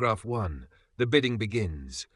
Paragraph 1. The bidding begins.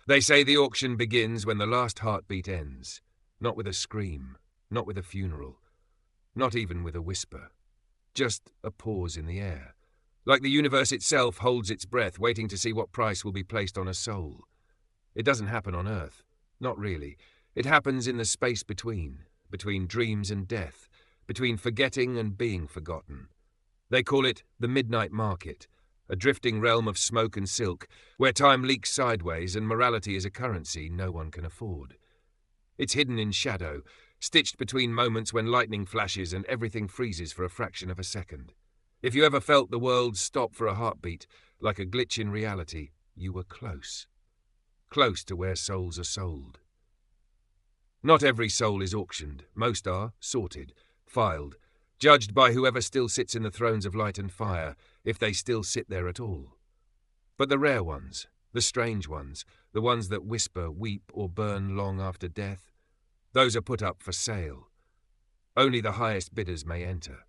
They say the auction begins when the last heartbeat ends. Not with a scream, not with a funeral, not even with a whisper. Just a pause in the air. Like the universe itself holds its breath, waiting to see what price will be placed on a soul. It doesn't happen on Earth. Not really. It happens in the space between dreams and death, between forgetting and being forgotten. They call it the midnight market, a drifting realm of smoke and silk, where time leaks sideways and morality is a currency no one can afford. It's hidden in shadow, stitched between moments when lightning flashes and everything freezes for a fraction of a second. If you ever felt the world stop for a heartbeat, like a glitch in reality, you were close. Close to where souls are sold. Not every soul is auctioned. Most are sorted, filed, judged by whoever still sits in the thrones of light and fire, if they still sit there at all. But the rare ones, the strange ones, the ones that whisper, weep, or burn long after death, those are put up for sale. Only the highest bidders may enter.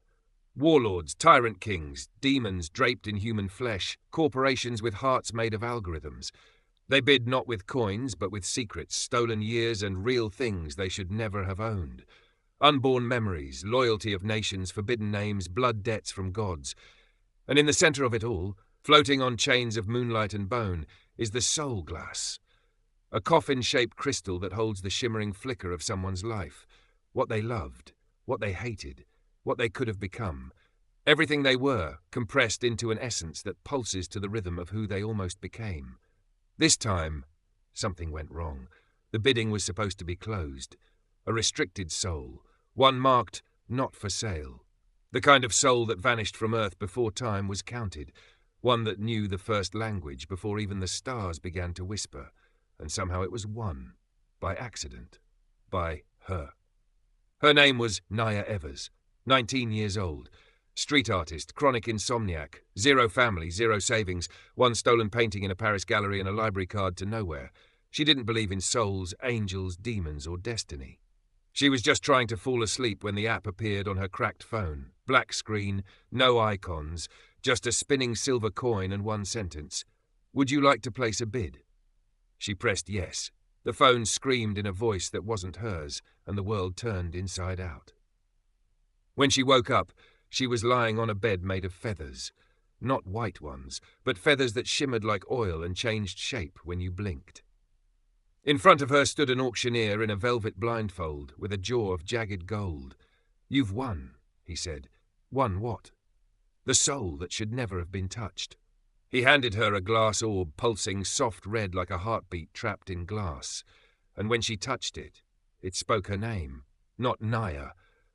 Warlords, tyrant kings, demons draped in human flesh, corporations with hearts made of algorithms. They bid not with coins, but with secrets, stolen years, and real things they should never have owned. Unborn memories, loyalty of nations, forbidden names, blood debts from gods. And in the center of it all, floating on chains of moonlight and bone, is the soul glass. A coffin-shaped crystal that holds the shimmering flicker of someone's life. What they loved, what they hated, what they could have become. Everything they were, compressed into an essence that pulses to the rhythm of who they almost became. This time, something went wrong. The bidding was supposed to be closed. A restricted soul, one marked not for sale. The kind of soul that vanished from Earth before time was counted, one that knew the first language before even the stars began to whisper, and somehow it was won, by accident, by her. Her name was Naya Evers, 19 years old. Street artist, chronic insomniac, zero family, zero savings, one stolen painting in a Paris gallery and a library card to nowhere. She didn't believe in souls, angels, demons, or destiny. She was just trying to fall asleep when the app appeared on her cracked phone. Black screen, no icons, just a spinning silver coin and one sentence. Would you like to place a bid? She pressed yes. The phone screamed in a voice that wasn't hers, and the world turned inside out. When she woke up, she was lying on a bed made of feathers. Not white ones, but feathers that shimmered like oil and changed shape when you blinked. In front of her stood an auctioneer in a velvet blindfold with a jaw of jagged gold. "You've won," he said. "Won what?" "The soul that should never have been touched." He handed her a glass orb pulsing soft red like a heartbeat trapped in glass. And when she touched it, it spoke her name. Not Naya,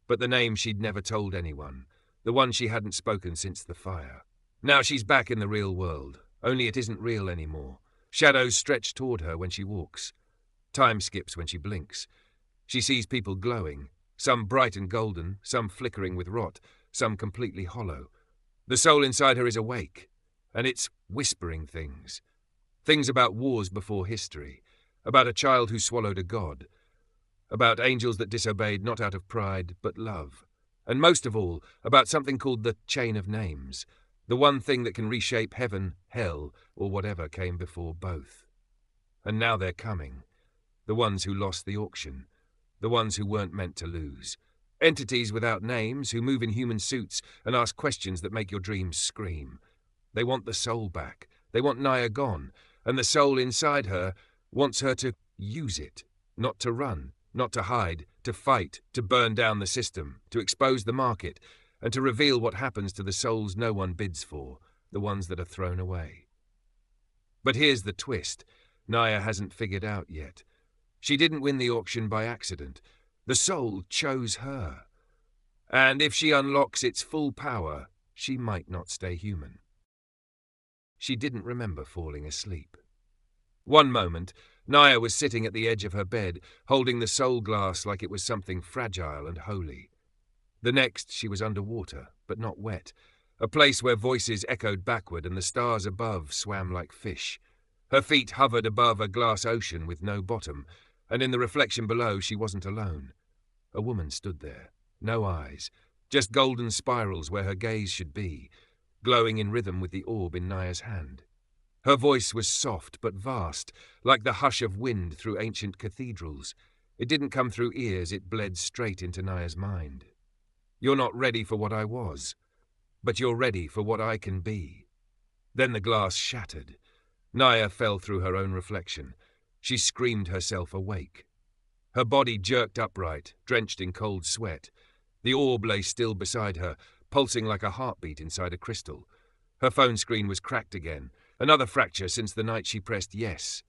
but the name she'd never told anyone. The one she hadn't spoken since the fire. Now she's back in the real world, only it isn't real anymore. Shadows stretch toward her when she walks. Time skips when she blinks. She sees people glowing, some bright and golden, some flickering with rot, some completely hollow. The soul inside her is awake, and it's whispering things. Things about wars before history, about a child who swallowed a god, about angels that disobeyed not out of pride but love. And most of all, about something called the chain of names, the one thing that can reshape heaven, hell, or whatever came before both. And now they're coming, the ones who lost the auction, the ones who weren't meant to lose. Entities without names who move in human suits and ask questions that make your dreams scream. They want the soul back, they want Naya gone, and the soul inside her wants her to use it, not to run, not to hide, to fight, to burn down the system, to expose the market, and to reveal what happens to the souls no one bids for, the ones that are thrown away. But here's the twist Naya hasn't figured out yet. She didn't win the auction by accident. The soul chose her. And if she unlocks its full power, she might not stay human. She didn't remember falling asleep. One moment, Naya was sitting at the edge of her bed, holding the soul glass like it was something fragile and holy. The next, she was underwater, but not wet, a place where voices echoed backward and the stars above swam like fish. Her feet hovered above a glass ocean with no bottom, and in the reflection below she wasn't alone. A woman stood there, no eyes, just golden spirals where her gaze should be, glowing in rhythm with the orb in Naya's hand. Her voice was soft but vast, like the hush of wind through ancient cathedrals. It didn't come through ears, it bled straight into Naya's mind. "You're not ready for what I was, but you're ready for what I can be." Then the glass shattered. Naya fell through her own reflection. She screamed herself awake. Her body jerked upright, drenched in cold sweat. The orb lay still beside her, pulsing like a heartbeat inside a crystal. Her phone screen was cracked again, another fracture since the night she pressed yes.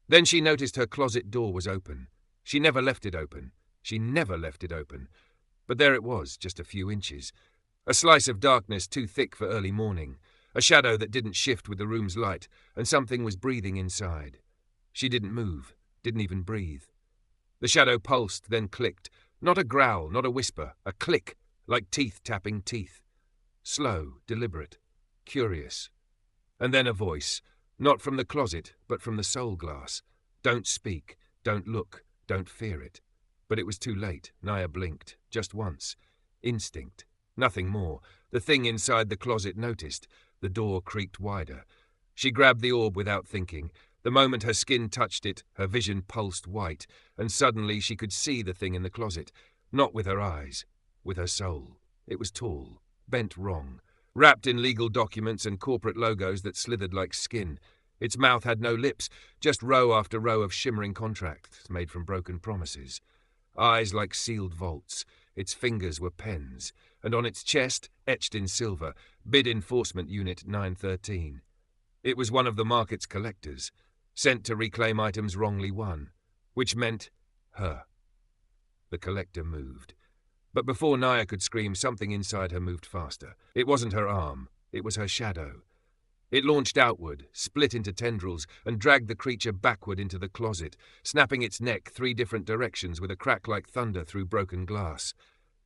Then she noticed her closet door was open. She never left it open. She never left it open. But there it was, just a few inches. A slice of darkness too thick for early morning. A shadow that didn't shift with the room's light, and something was breathing inside. She didn't move, didn't even breathe. The shadow pulsed, then clicked. Not a growl, not a whisper, a click, like teeth tapping teeth. Slow, deliberate, curious. And then a voice, not from the closet, but from the soul glass. "Don't speak, don't look, don't fear it." But it was too late. Naya blinked, just once. Instinct, nothing more. The thing inside the closet noticed. The door creaked wider. She grabbed the orb without thinking. The moment her skin touched it, her vision pulsed white, and suddenly she could see the thing in the closet. Not with her eyes, with her soul. It was tall, bent wrong, wrapped in legal documents and corporate logos that slithered like skin. Its mouth had no lips, just row after row of shimmering contracts made from broken promises. Eyes like sealed vaults. Its fingers were pens, and on its chest, etched in silver, Bid Enforcement Unit 913. It was one of the market's collectors, sent to reclaim items wrongly won, which meant her. The collector moved. But before Naya could scream, something inside her moved faster. It wasn't her arm, it was her shadow. It launched outward, split into tendrils, and dragged the creature backward into the closet, snapping its neck 3 different directions with a crack like thunder through broken glass.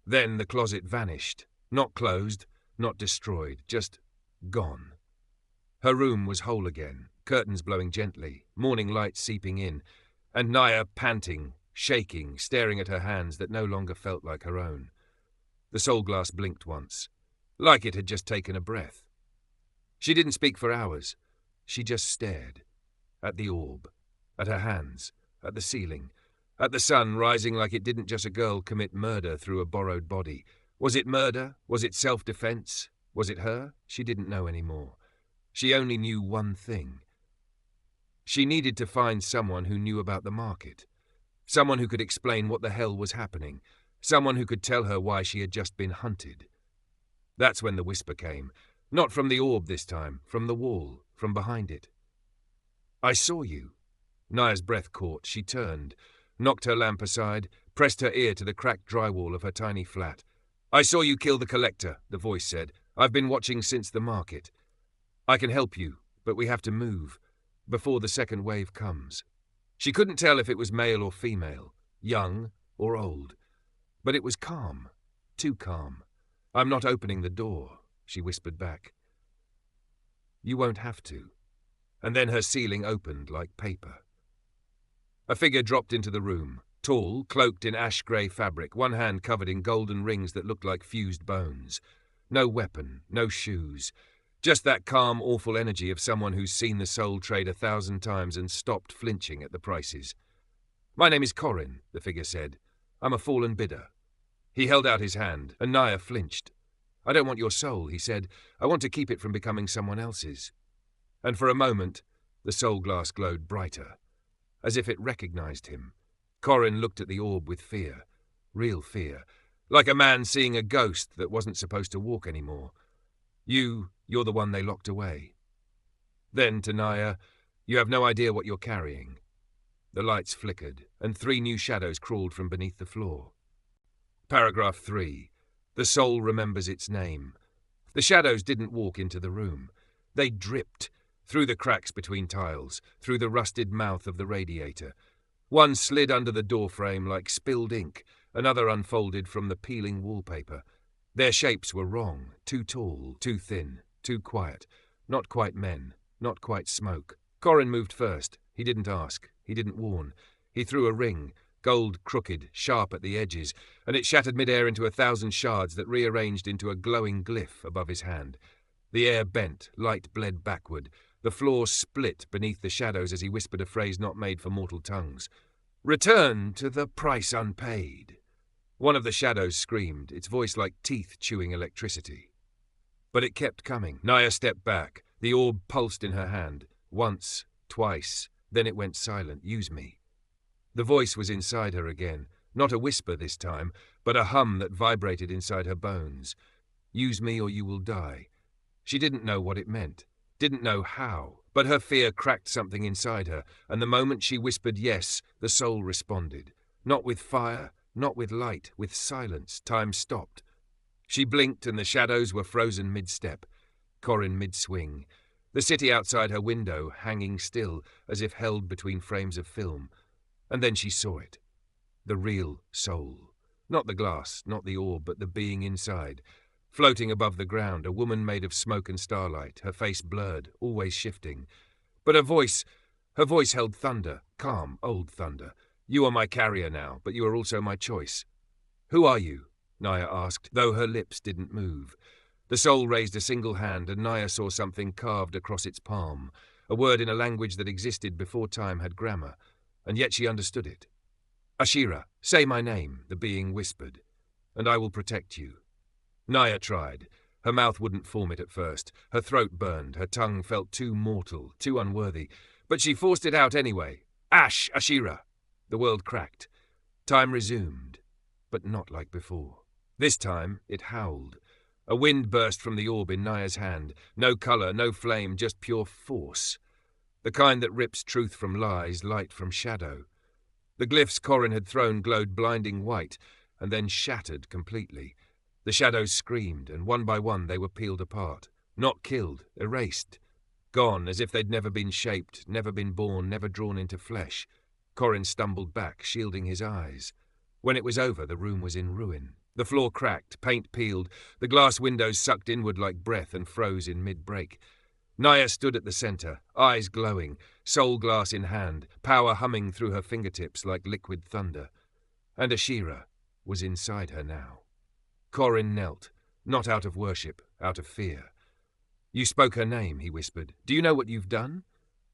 Then the closet vanished. Not closed, not destroyed, just gone. Her room was whole again, curtains blowing gently, morning light seeping in, and Naya panting, shaking, staring at her hands that no longer felt like her own. The soul glass blinked once, like it had just taken a breath. She didn't speak for hours. She just stared. At the orb. At her hands. At the ceiling. At the sun rising like it didn't just a girl commit murder through a borrowed body. Was it murder? Was it self-defense? Was it her? She didn't know anymore. She only knew one thing. She needed to find someone who knew about the market. Someone who could explain what the hell was happening. Someone who could tell her why she had just been hunted. That's when the whisper came. Not from the orb this time, from the wall, from behind it. "I saw you." Naya's breath caught. She turned, knocked her lamp aside, pressed her ear to the cracked drywall of her tiny flat. "I saw you kill the collector," the voice said. "I've been watching since the market. I can help you, but we have to move, before the second wave comes." She couldn't tell if it was male or female, young or old. But it was calm, too calm. "I'm not opening the door," she whispered back. "You won't have to." And then her ceiling opened like paper. A figure dropped into the room, tall, cloaked in ash-grey fabric, one hand covered in golden rings that looked like fused bones. No weapon, no shoes. Just that calm, awful energy of someone who's seen the soul trade 1,000 times and stopped flinching at the prices. "My name is Corin," the figure said. "I'm a fallen bidder." He held out his hand, and Naya flinched. "I don't want your soul," he said. "I want to keep it from becoming someone else's." And for a moment, the soul glass glowed brighter, as if it recognized him. Corin looked at the orb with fear, real fear, like a man seeing a ghost that wasn't supposed to walk anymore. You're the one they locked away." Then, to Naya, "You have no idea what you're carrying." The lights flickered, and 3 new shadows crawled from beneath the floor. Paragraph 3. The soul remembers its name. The shadows didn't walk into the room. They dripped, through the cracks between tiles, through the rusted mouth of the radiator. One slid under the doorframe like spilled ink, another unfolded from the peeling wallpaper. Their shapes were wrong, too tall, too thin, too quiet. Not quite men, not quite smoke. Corin moved first. He didn't ask. He didn't warn. He threw a ring, gold crooked, sharp at the edges, and it shattered midair into 1,000 shards that rearranged into a glowing glyph above his hand. The air bent, light bled backward. The floor split beneath the shadows as he whispered a phrase not made for mortal tongues. "Return to the price unpaid." One of the shadows screamed, its voice like teeth chewing electricity. But it kept coming. Naya stepped back. The orb pulsed in her hand. Once, twice, then it went silent. "Use me." The voice was inside her again. Not a whisper this time, but a hum that vibrated inside her bones. "Use me or you will die." She didn't know what it meant, didn't know how, but her fear cracked something inside her, and the moment she whispered yes, the soul responded. Not with fire, not with light, with silence. Time stopped. She blinked and the shadows were frozen mid-step, Corin mid-swing. The city outside her window hanging still, as if held between frames of film. And then she saw it. The real soul. Not the glass, not the orb, but the being inside. Floating above the ground, a woman made of smoke and starlight, her face blurred, always shifting. But her voice held thunder, calm, old thunder. "You are my carrier now, but you are also my choice." "Who are you?" Naya asked, though her lips didn't move. The soul raised a single hand, and Naya saw something carved across its palm, a word in a language that existed before time had grammar, and yet she understood it. "Ashira, say my name," the being whispered, "and I will protect you." Naya tried. Her mouth wouldn't form it at first. Her throat burned. Her tongue felt too mortal, too unworthy. But she forced it out anyway. Ashira! The world cracked. Time resumed, but not like before. This time, it howled. A wind burst from the orb in Naya's hand. No color, no flame, just pure force. The kind that rips truth from lies, light from shadow. The glyphs Corin had thrown glowed blinding white, and then shattered completely. The shadows screamed, and one by one they were peeled apart. Not killed, erased. Gone, as if they'd never been shaped, never been born, never drawn into flesh. Corin stumbled back, shielding his eyes. When it was over, the room was in ruin. The floor cracked, paint peeled, the glass windows sucked inward like breath and froze in mid-break. Naya stood at the center, eyes glowing, soul glass in hand, power humming through her fingertips like liquid thunder. And Ashira was inside her now. Corin knelt, not out of worship, out of fear. "You spoke her name," he whispered. "Do you know what you've done?"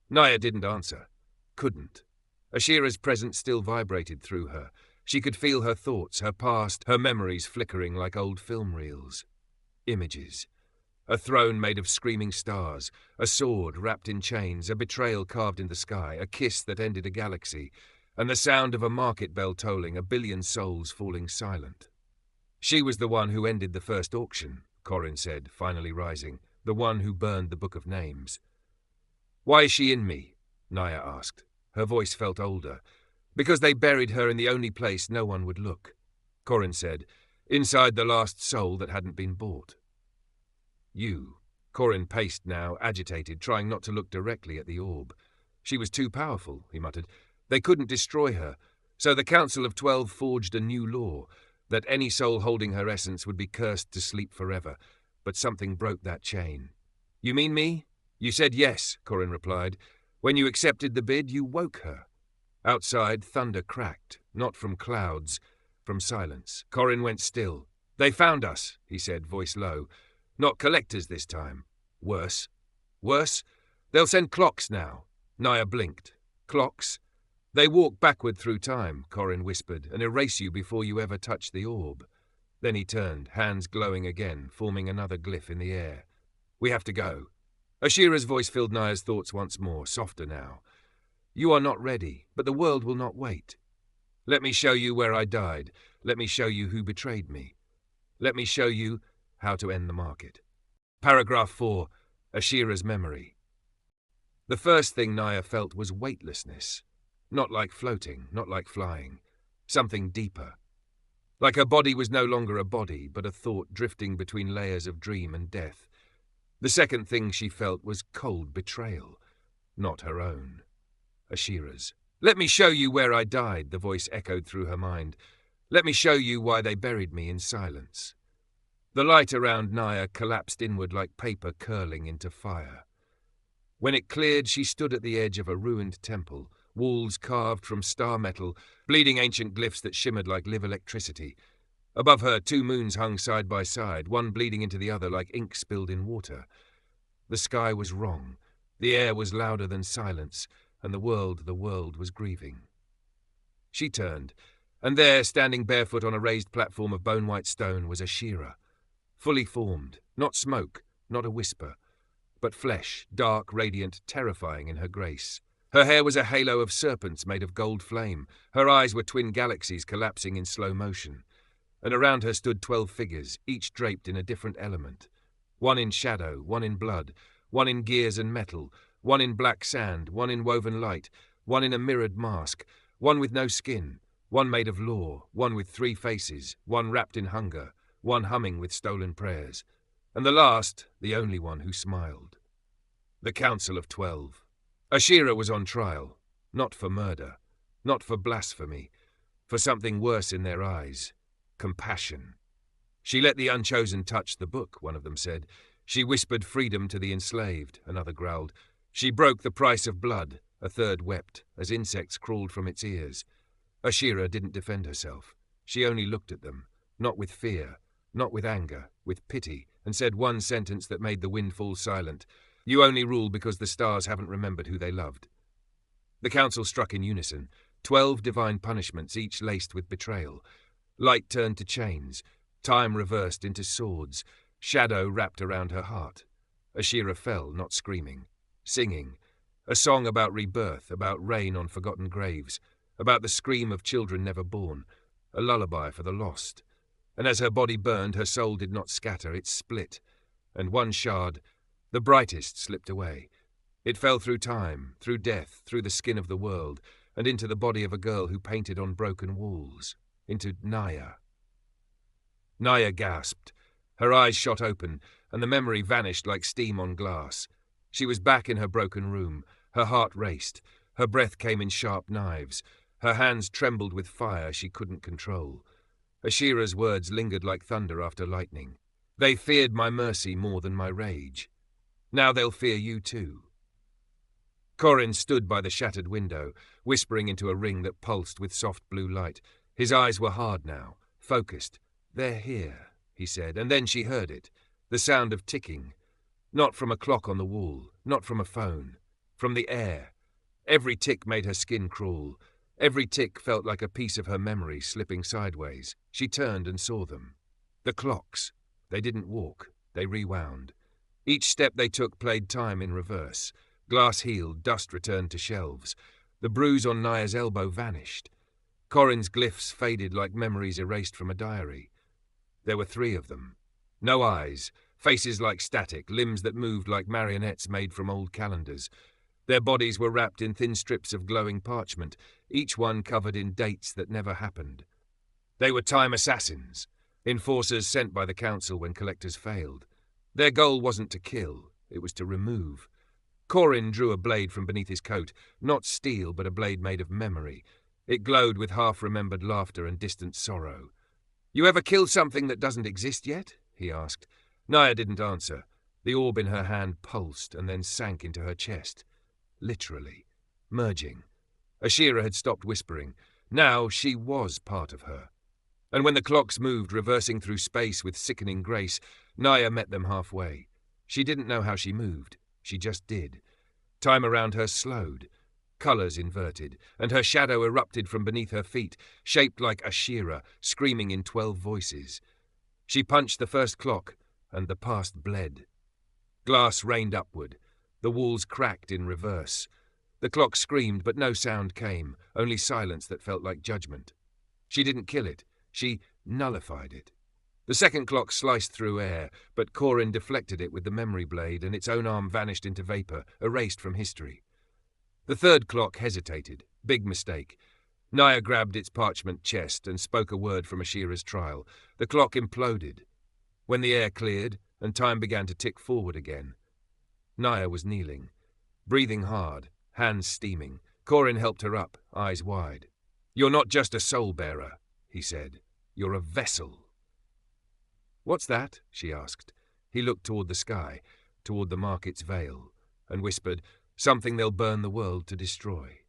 Naya didn't answer. Couldn't. Ashira's presence still vibrated through her. She could feel her thoughts, her past, her memories flickering like old film reels. Images. A throne made of screaming stars, a sword wrapped in chains, a betrayal carved in the sky, a kiss that ended a galaxy, and the sound of a market bell tolling, a billion souls falling silent. "She was the one who ended the first auction," Corin said, finally rising, "the one who burned the Book of Names." "Why is she in me?" Naya asked. Her voice felt older. "Because they buried her in the only place no one would look," Corin said, "inside the last soul that hadn't been bought." "You." Corin paced now, agitated, trying not to look directly at the orb. "She was too powerful," he muttered. "They couldn't destroy her, so the Council of 12 forged a new law, that any soul holding her essence would be cursed to sleep forever, but something broke that chain." "You mean me?" "You said yes," Corin replied. "When you accepted the bid, you woke her." Outside, thunder cracked, not from clouds, from silence. Corin went still. "They found us," he said, voice low. "Not collectors this time. Worse." "Worse? They'll send clocks now." Naya blinked. "Clocks? They walk backward through time," Corin whispered, "and erase you before you ever touch the orb." Then he turned, hands glowing again, forming another glyph in the air. "We have to go." Ashira's voice filled Naya's thoughts once more, softer now. "You are not ready, but the world will not wait. Let me show you where I died. Let me show you who betrayed me. Let me show you how to end the market." Paragraph 4. Ashira's memory. The first thing Naya felt was weightlessness. Not like floating, not like flying. Something deeper. Like her body was no longer a body, but a thought drifting between layers of dream and death. The second thing she felt was cold betrayal. Not her own. Ashira's. "Let me show you where I died," the voice echoed through her mind. "Let me show you why they buried me in silence." The light around Naya collapsed inward like paper curling into fire. When it cleared, she stood at the edge of a ruined temple, walls carved from star metal, bleeding ancient glyphs that shimmered like live electricity. Above her, 2 moons hung side by side, one bleeding into the other like ink spilled in water. The sky was wrong. The air was louder than silence, and the world was grieving. She turned, and there, standing barefoot on a raised platform of bone-white stone, was Ashira, fully formed, not smoke, not a whisper, but flesh, dark, radiant, terrifying in her grace. Her hair was a halo of serpents made of gold flame. Her eyes were twin galaxies collapsing in slow motion. And around her stood 12 figures, each draped in a different element. One in shadow, one in blood, one in gears and metal, one in black sand, one in woven light, one in a mirrored mask, one with no skin, one made of law, one with 3 faces, one wrapped in hunger, one humming with stolen prayers, and the last, the only one who smiled. The Council of 12. Ashira was on trial, not for murder, not for blasphemy, for something worse in their eyes, compassion. She let the unchosen touch the book, one of them said. She whispered freedom to the enslaved, another growled. She broke the price of blood, a third wept, as insects crawled from its ears. Ashira didn't defend herself. She only looked at them, not with fear, not with anger, with pity, and said one sentence that made the wind fall silent. You only rule because the stars haven't remembered who they loved. The council struck in unison, 12 divine punishments, each laced with betrayal. Light turned to chains, time reversed into swords, shadow wrapped around her heart. Ashira fell, not screaming, singing, a song about rebirth, about rain on forgotten graves, about the scream of children never born, a lullaby for the lost. And as her body burned, her soul did not scatter, it split, and one shard, the brightest, slipped away. It fell through time, through death, through the skin of the world, and into the body of a girl who painted on broken walls, into Naya. Naya gasped. Her eyes shot open, and the memory vanished like steam on glass. She was back in her broken room. Her heart raced. Her breath came in sharp knives. Her hands trembled with fire she couldn't control. Ashira's words lingered like thunder after lightning. They feared my mercy more than my rage. Now they'll fear you too. Corin stood by the shattered window, whispering into a ring that pulsed with soft blue light. His eyes were hard now, focused. They're here, he said, and then she heard it, the sound of ticking. Not from a clock on the wall, not from a phone, from the air. Every tick made her skin crawl. Every tick felt like a piece of her memory slipping sideways. She turned and saw them. The clocks. They didn't walk, they rewound. Each step they took played time in reverse. Glass healed, dust returned to shelves. The bruise on Naya's elbow vanished. Corin's glyphs faded like memories erased from a diary. There were 3 of them. No eyes, faces like static, limbs that moved like marionettes made from old calendars. Their bodies were wrapped in thin strips of glowing parchment, each one covered in dates that never happened. They were time assassins, enforcers sent by the council when collectors failed. Their goal wasn't to kill, it was to remove. Corin drew a blade from beneath his coat, not steel but a blade made of memory. It glowed with half-remembered laughter and distant sorrow. You ever killed something that doesn't exist yet? He asked. Naya didn't answer. The orb in her hand pulsed and then sank into her chest. Literally. Merging. Ashira had stopped whispering. Now she was part of her. And when the clocks moved, reversing through space with sickening grace, Naya met them halfway. She didn't know how she moved. She just did. Time around her slowed. Colours inverted, and her shadow erupted from beneath her feet, shaped like Ashira, screaming in 12 voices. She punched the first clock, and the past bled. Glass rained upward. The walls cracked in reverse. The clock screamed, but no sound came, only silence that felt like judgment. She didn't kill it. She nullified it. The second clock sliced through air, but Corin deflected it with the memory blade, and its own arm vanished into vapour, erased from history. The third clock hesitated. Big mistake. Naya grabbed its parchment chest and spoke a word from Ashira's trial. The clock imploded. When the air cleared, and time began to tick forward again. Naya was kneeling, breathing hard, hands steaming. Corin helped her up, eyes wide. You're not just a soul-bearer, he said. You're a vessel. What's that? She asked. He looked toward the sky, toward the market's veil, and whispered, something they'll burn the world to destroy.